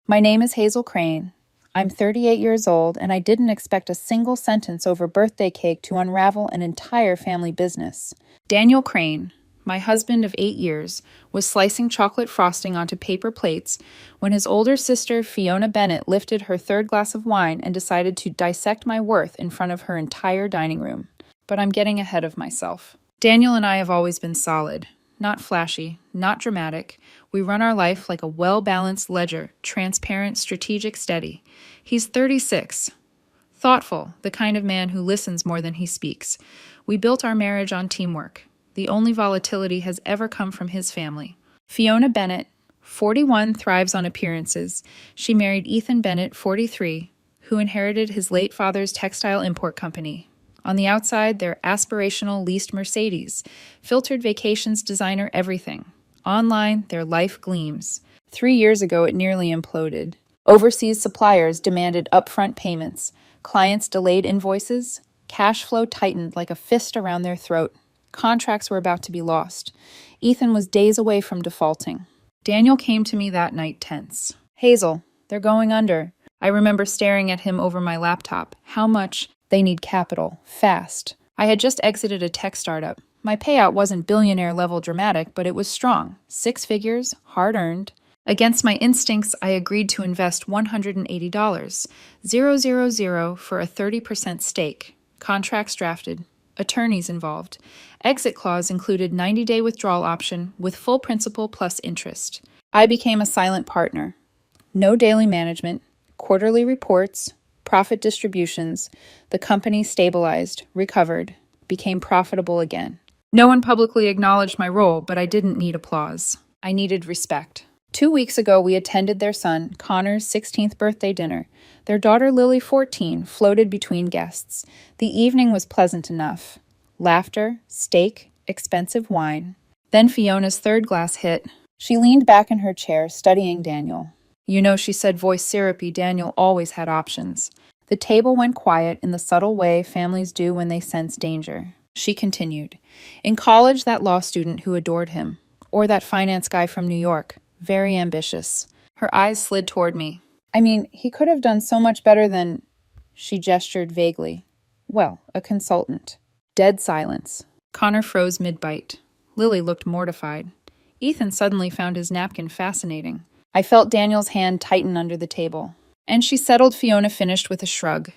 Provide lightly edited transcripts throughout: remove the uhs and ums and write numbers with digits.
My name is Hazel Crane. I'm 38 years old, and I didn't expect a single sentence over birthday cake to unravel an entire family business. Daniel Crane, my husband of 8 years, was slicing chocolate frosting onto paper plates when his older sister, Fiona Bennett, lifted her third glass of wine and decided to dissect my worth in front of her entire dining room. But I'm getting ahead of myself. Daniel and I have always been solid. Not flashy, not dramatic. We run our life like a well-balanced ledger, transparent, strategic, steady. He's 36. Thoughtful, the kind of man who listens more than he speaks. We built our marriage on teamwork. The only volatility has ever come from his family. Fiona Bennett, 41, thrives on appearances. She married Ethan Bennett, 43, who inherited his late father's textile import company. On the outside, they're aspirational leased Mercedes, filtered vacations designer everything. Online, their life gleams. 3 years ago, it nearly imploded. Overseas suppliers demanded upfront payments. Clients delayed invoices. Cash flow tightened like a fist around their throat. Contracts were about to be lost. Ethan was days away from defaulting. Daniel came to me that night tense. Hazel, they're going under. I remember staring at him over my laptop. How much? They need capital. Fast. I had just exited a tech startup. My payout wasn't billionaire-level dramatic, but it was strong. 6 figures, hard-earned. Against my instincts, I agreed to invest $180, 000 for a 30% stake. Contracts drafted. Attorneys involved. Exit clause included 90-day withdrawal option with full principal plus interest. I became a silent partner. No daily management, quarterly reports, profit distributions. The company stabilized, recovered, became profitable again. No one publicly acknowledged my role, but I didn't need applause. I needed respect. 2 weeks ago, we attended their son, Connor's 16th birthday dinner. Their daughter, Lily, 14, floated between guests. The evening was pleasant enough. Laughter, steak, expensive wine. Then Fiona's third glass hit. She leaned back in her chair, studying Daniel. You know, she said, voice syrupy, Daniel always had options. The table went quiet in the subtle way families do when they sense danger. She continued. In college, that law student who adored him. Or that finance guy from New York. Very ambitious. Her eyes slid toward me. I mean, he could have done so much better than... She gestured vaguely. Well, a consultant. Dead silence. Connor froze mid-bite. Lily looked mortified. Ethan suddenly found his napkin fascinating. I felt Daniel's hand tighten under the table. And she settled. Fiona finished with a shrug.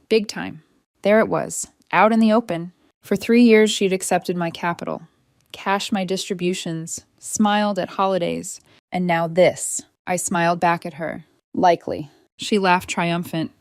Big time. There it was, out in the open. For 3 years she'd accepted my capital, cashed my distributions, smiled at holidays. And now this. I smiled back at her. Likely. She laughed triumphant.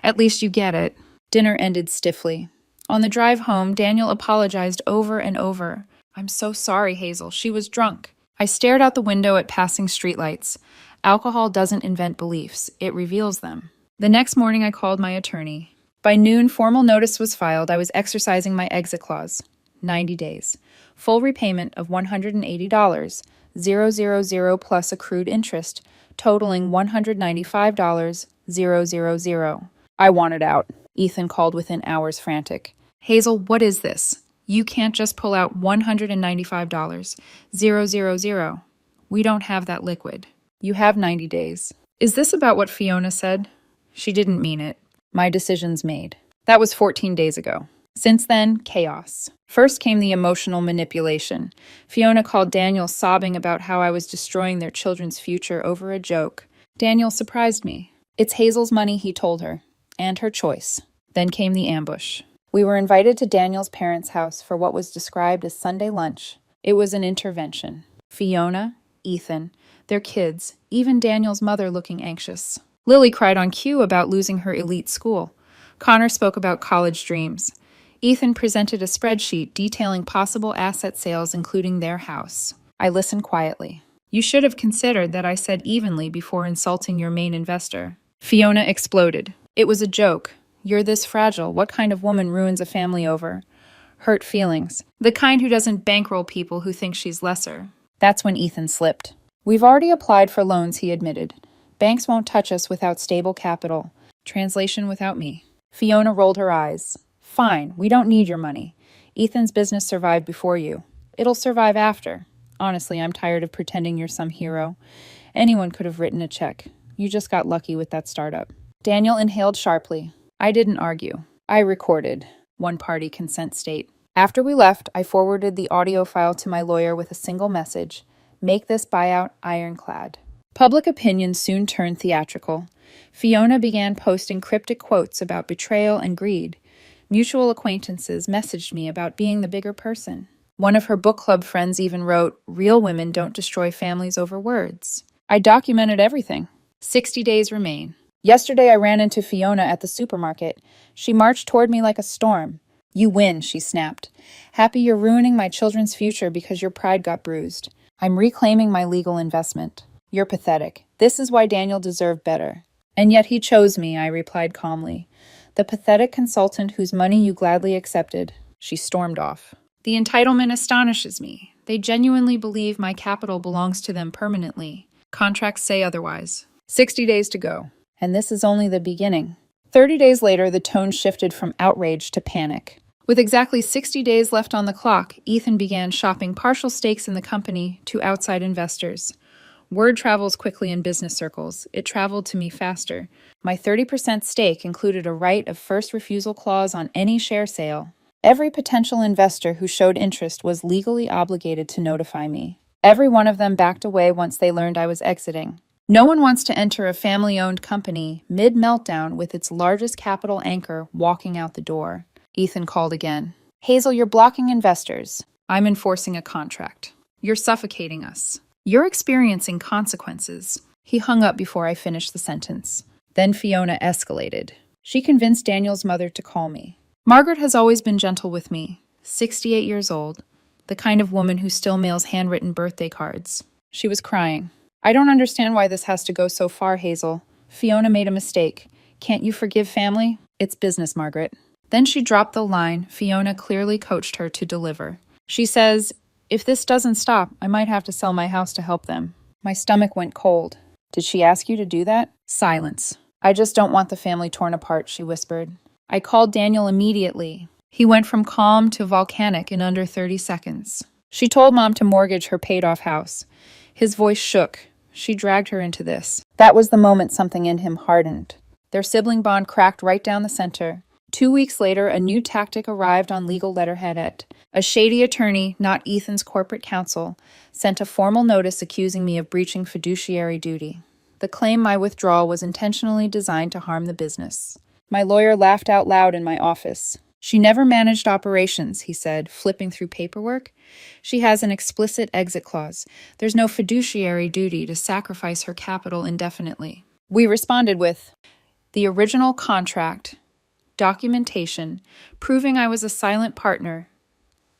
At least you get it. Dinner ended stiffly. On the drive home, Daniel apologized over and over. I'm so sorry, Hazel. She was drunk. I stared out the window at passing streetlights. Alcohol doesn't invent beliefs. It reveals them. The next morning, I called my attorney. By noon, formal notice was filed. I was exercising my exit clause. 90 days. Full repayment of $180, 000 plus accrued interest, totaling $195, 000. I wanted out. Ethan called within hours, frantic. Hazel, what is this? You can't just pull out $195, 000. We don't have that liquid. You have 90 days. Is this about what Fiona said? She didn't mean it. My decision's made. That was 14 days ago. Since then, chaos. First came the emotional manipulation. Fiona called Daniel sobbing about how I was destroying their children's future over a joke. Daniel surprised me. It's Hazel's money, he told her, and her choice. Then came the ambush. We were invited to Daniel's parents' house for what was described as Sunday lunch. It was an intervention. Fiona, Ethan, their kids, even Daniel's mother looking anxious. Lily cried on cue about losing her elite school. Connor spoke about college dreams. Ethan presented a spreadsheet detailing possible asset sales, including their house. I listened quietly. You should have considered that I said evenly before insulting your main investor. Fiona exploded. It was a joke. You're this fragile. What kind of woman ruins a family over hurt feelings? The kind who doesn't bankroll people who think she's lesser. That's when Ethan slipped. We've already applied for loans, he admitted. Banks won't touch us without stable capital. Translation without me. Fiona rolled her eyes. Fine, we don't need your money. Ethan's business survived before you. It'll survive after. Honestly, I'm tired of pretending you're some hero. Anyone could have written a check. You just got lucky with that startup. Daniel inhaled sharply. I didn't argue. I recorded. One-party consent state. After we left, I forwarded the audio file to my lawyer with a single message. Make this buyout ironclad. Public opinion soon turned theatrical. Fiona began posting cryptic quotes about betrayal and greed. Mutual acquaintances messaged me about being the bigger person. One of her book club friends even wrote, "Real women don't destroy families over words." I documented everything. 60 days remain. Yesterday I ran into Fiona at the supermarket. She marched toward me like a storm. You win, she snapped. Happy you're ruining my children's future because your pride got bruised. I'm reclaiming my legal investment. You're pathetic. This is why Daniel deserved better. And yet he chose me, I replied calmly. The pathetic consultant whose money you gladly accepted. She stormed off. The entitlement astonishes me. They genuinely believe my capital belongs to them permanently. Contracts say otherwise. 60 days to go. And this is only the beginning. 30 days later, the tone shifted from outrage to panic. With exactly 60 days left on the clock, Ethan began shopping partial stakes in the company to outside investors. Word travels quickly in business circles. It traveled to me faster. My 30% stake included a right of first refusal clause on any share sale. Every potential investor who showed interest was legally obligated to notify me. Every one of them backed away once they learned I was exiting. No one wants to enter a family-owned company mid-meltdown with its largest capital anchor walking out the door. Ethan called again. Hazel, you're blocking investors. I'm enforcing a contract. You're suffocating us. You're experiencing consequences. He hung up before I finished the sentence. Then Fiona escalated. She convinced Daniel's mother to call me. Margaret has always been gentle with me, 68 years old, the kind of woman who still mails handwritten birthday cards. She was crying. I don't understand why this has to go so far, Hazel. Fiona made a mistake. Can't you forgive family? It's business, Margaret. Then she dropped the line Fiona clearly coached her to deliver. She says, if this doesn't stop, I might have to sell my house to help them. My stomach went cold. Did she ask you to do that? Silence. I just don't want the family torn apart, she whispered. I called Daniel immediately. He went from calm to volcanic in under 30 seconds. She told Mom to mortgage her paid-off house. His voice shook. She dragged her into this. That was the moment something in him hardened. Their sibling bond cracked right down the center. 2 weeks later, a new tactic arrived on legal letterhead. A shady attorney, not Ethan's corporate counsel, sent a formal notice accusing me of breaching fiduciary duty. The claim my withdrawal was intentionally designed to harm the business. My lawyer laughed out loud in my office. She never managed operations, he said, flipping through paperwork. She has an explicit exit clause. There's no fiduciary duty to sacrifice her capital indefinitely. We responded with the original contract, documentation, proving I was a silent partner,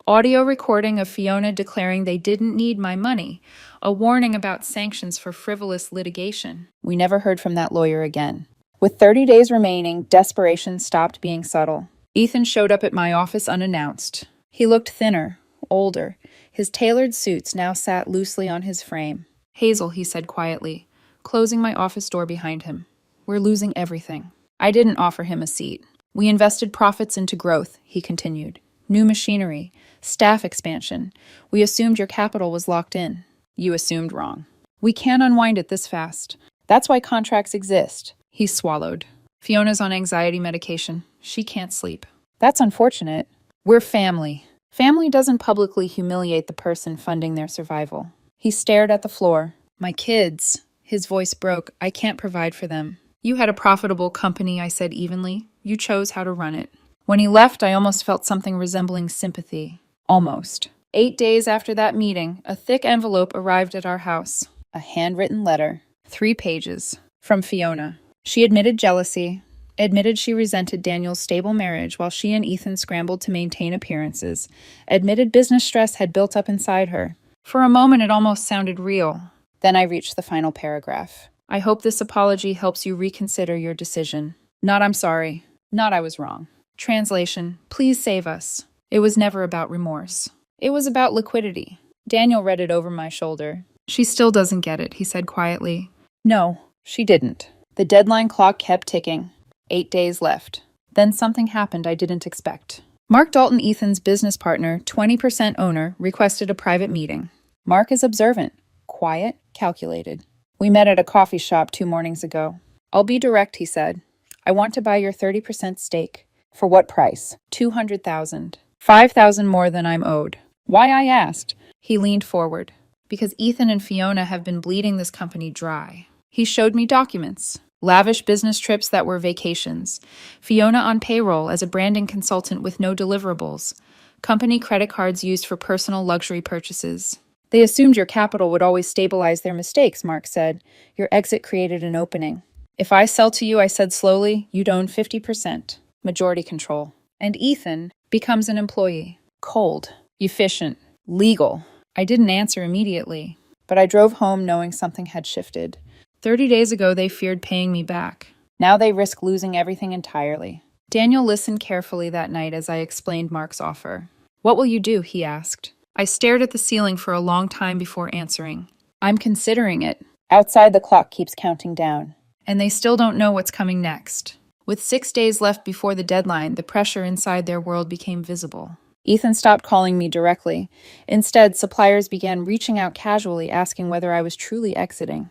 audio recording of Fiona declaring they didn't need my money, a warning about sanctions for frivolous litigation. We never heard from that lawyer again. With 30 days remaining, desperation stopped being subtle. Ethan showed up at my office unannounced. He looked thinner, older. His tailored suits now sat loosely on his frame. Hazel, he said quietly, closing my office door behind him. We're losing everything. I didn't offer him a seat. We invested profits into growth, he continued. New machinery, staff expansion. We assumed your capital was locked in. You assumed wrong. We can't unwind it this fast. That's why contracts exist. He swallowed. Fiona's on anxiety medication. She can't sleep. That's unfortunate. We're family. Family doesn't publicly humiliate the person funding their survival. He stared at the floor. My kids. His voice broke. I can't provide for them. You had a profitable company, I said evenly. You chose how to run it. When he left, I almost felt something resembling sympathy. Almost. 8 days after that meeting, a thick envelope arrived at our house. A handwritten letter. 3 pages. From Fiona. She admitted jealousy, admitted she resented Daniel's stable marriage while she and Ethan scrambled to maintain appearances, admitted business stress had built up inside her. For a moment, it almost sounded real. Then I reached the final paragraph. I hope this apology helps you reconsider your decision. Not I'm sorry. Not I was wrong. Translation, please save us. It was never about remorse. It was about liquidity. Daniel read it over my shoulder. She still doesn't get it, he said quietly. No, she didn't. The deadline clock kept ticking. 8 days left. Then something happened I didn't expect. Mark Dalton, Ethan's business partner, 20% owner, requested a private meeting. Mark is observant, quiet, calculated. We met at a coffee shop 2 mornings ago. I'll be direct, he said. I want to buy your 30% stake. For what price? 200,000. 5,000 more than I'm owed. Why, I asked. He leaned forward. Because Ethan and Fiona have been bleeding this company dry. He showed me documents. Lavish business trips that were vacations. Fiona on payroll as a branding consultant with no deliverables. Company credit cards used for personal luxury purchases. They assumed your capital would always stabilize their mistakes, Mark said. Your exit created an opening. If I sell to you, I said slowly, you'd own 50%. Majority control. And Ethan becomes an employee. Cold. Efficient. Legal. I didn't answer immediately, but I drove home knowing something had shifted. 30 days ago, they feared paying me back. Now they risk losing everything entirely. Daniel listened carefully that night as I explained Mark's offer. What will you do? He asked. I stared at the ceiling for a long time before answering. I'm considering it. Outside, the clock keeps counting down. And they still don't know what's coming next. With 6 days left before the deadline, the pressure inside their world became visible. Ethan stopped calling me directly. Instead, suppliers began reaching out casually, asking whether I was truly exiting.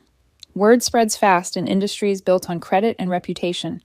Word spreads fast in industries built on credit and reputation.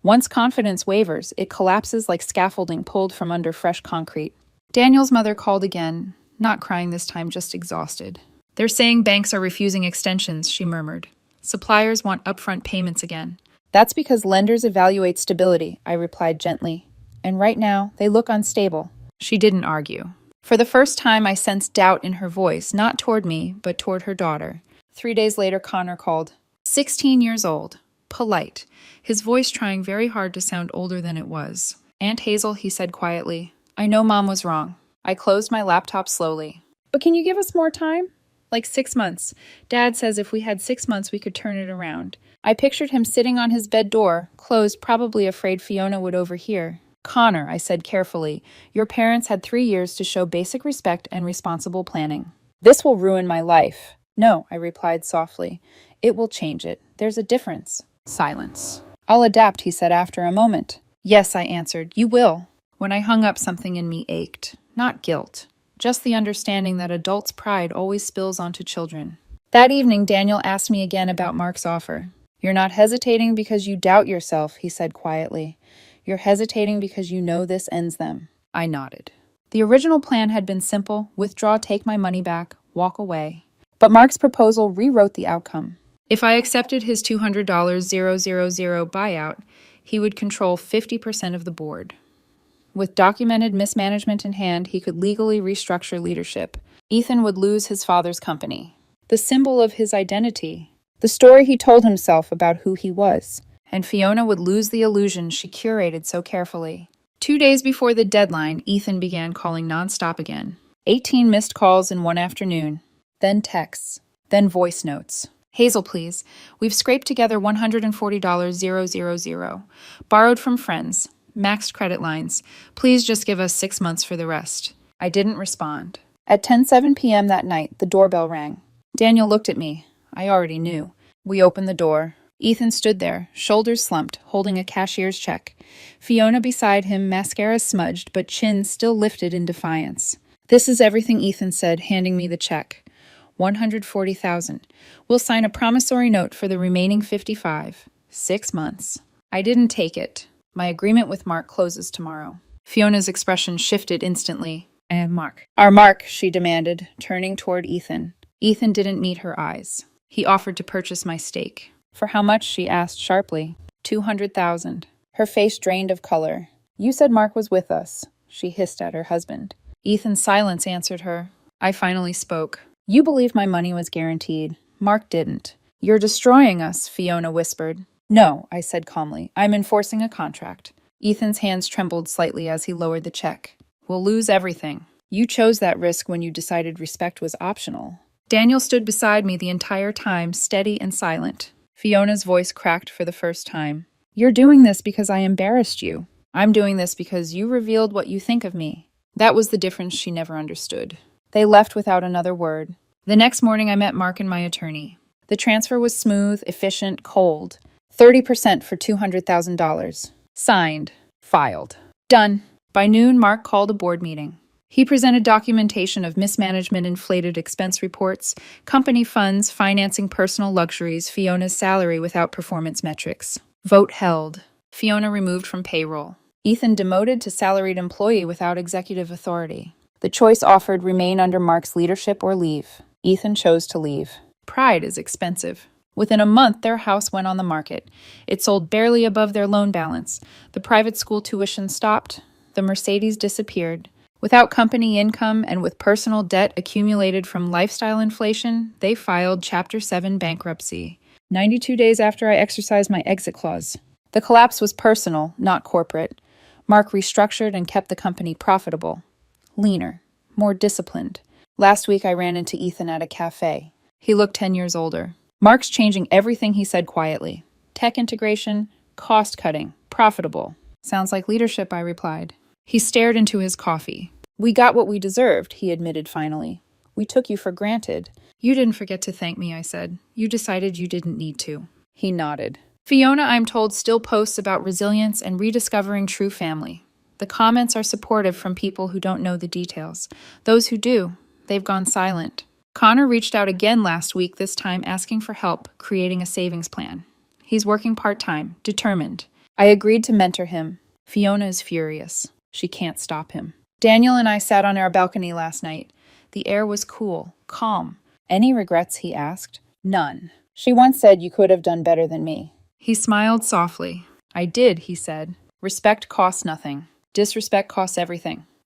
Once confidence wavers, it collapses like scaffolding pulled from under fresh concrete. Daniel's mother called again, not crying this time, just exhausted. They're saying banks are refusing extensions, she murmured. Suppliers want upfront payments again. That's because lenders evaluate stability, I replied gently. And right now, they look unstable. She didn't argue. For the first time, I sensed doubt in her voice, not toward me, but toward her daughter. 3 days later, Connor called. 16 years old. Polite. His voice trying very hard to sound older than it was. Aunt Hazel, he said quietly. I know Mom was wrong. I closed my laptop slowly. But can you give us more time? Like 6 months. Dad says if we had 6 months, we could turn it around. I pictured him sitting on his bed door, closed, probably afraid Fiona would overhear. Connor, I said carefully, your parents had 3 years to show basic respect and responsible planning. This will ruin my life. No, I replied softly. It will change it. There's a difference. Silence. I'll adapt, he said after a moment. Yes, I answered, you will. When I hung up, something in me ached. Not guilt. Just the understanding that adults' pride always spills onto children. That evening, Daniel asked me again about Mark's offer. You're not hesitating because you doubt yourself, he said quietly. You're hesitating because you know this ends them. I nodded. The original plan had been simple: withdraw, take my money back, walk away. But Mark's proposal rewrote the outcome. If I accepted his $200,000 buyout, he would control 50% of the board. With documented mismanagement in hand, he could legally restructure leadership. Ethan would lose his father's company, the symbol of his identity, the story he told himself about who he was. And Fiona would lose the illusion she curated so carefully. 2 days before the deadline, Ethan began calling nonstop again. 18 missed calls in one afternoon. Then texts. Then voice notes. Hazel, please. We've scraped together $140,000. Borrowed from friends. Maxed credit lines. Please just give us 6 months for the rest. I didn't respond. At 10:07 p.m. that night, the doorbell rang. Daniel looked at me. I already knew. We opened the door. Ethan stood there, shoulders slumped, holding a cashier's check. Fiona beside him, mascara smudged, but chin still lifted in defiance. This is everything, Ethan said, handing me the check. $140,000. We'll sign a promissory note for the remaining 55. 6 months. I didn't take it. My agreement with Mark closes tomorrow. Fiona's expression shifted instantly. And Mark. Our Mark, she demanded, turning toward Ethan. Ethan didn't meet her eyes. He offered to purchase my stake. For how much? She asked sharply. 200,000. Her face drained of color. You said Mark was with us, she hissed at her husband. Ethan's silence answered her. I finally spoke. You believed my money was guaranteed. Mark didn't. You're destroying us, Fiona whispered. No, I said calmly. I'm enforcing a contract. Ethan's hands trembled slightly as he lowered the check. We'll lose everything. You chose that risk when you decided respect was optional. Daniel stood beside me the entire time, steady and silent. Fiona's voice cracked for the first time. You're doing this because I embarrassed you. I'm doing this because you revealed what you think of me. That was the difference she never understood. They left without another word. The next morning I met Mark and my attorney. The transfer was smooth, efficient, cold. 30% for $200,000. Signed. Filed. Done. By noon, Mark called a board meeting. He presented documentation of mismanagement, inflated expense reports, company funds financing personal luxuries, Fiona's salary without performance metrics. Vote held. Fiona removed from payroll. Ethan demoted to salaried employee without executive authority. The choice offered: remain under Mark's leadership or leave. Ethan chose to leave. Pride is expensive. Within a month, their house went on the market. It sold barely above their loan balance. The private school tuition stopped. The Mercedes disappeared. Without company income and with personal debt accumulated from lifestyle inflation, they filed Chapter 7 bankruptcy. 92 days after I exercised my exit clause. The collapse was personal, not corporate. Mark restructured and kept the company profitable. Leaner, more disciplined. Last week I ran into Ethan at a cafe. He looked 10 years older. Mark's changing everything he said quietly. Tech integration, cost cutting, profitable. Sounds like leadership, I replied. He stared into his coffee. We got what we deserved, he admitted finally. We took you for granted. You didn't forget to thank me, I said. You decided you didn't need to. He nodded. Fiona, I'm told, still posts about resilience and rediscovering true family. The comments are supportive from people who don't know the details. Those who do, they've gone silent. Connor reached out again last week, this time asking for help creating a savings plan. He's working part-time, determined. I agreed to mentor him. Fiona is furious. She can't stop him. Daniel and I sat on our balcony last night. The air was cool, calm. Any regrets, he asked. None. She once said you could have done better than me. He smiled softly. I did, he said. Respect costs nothing. Disrespect costs everything.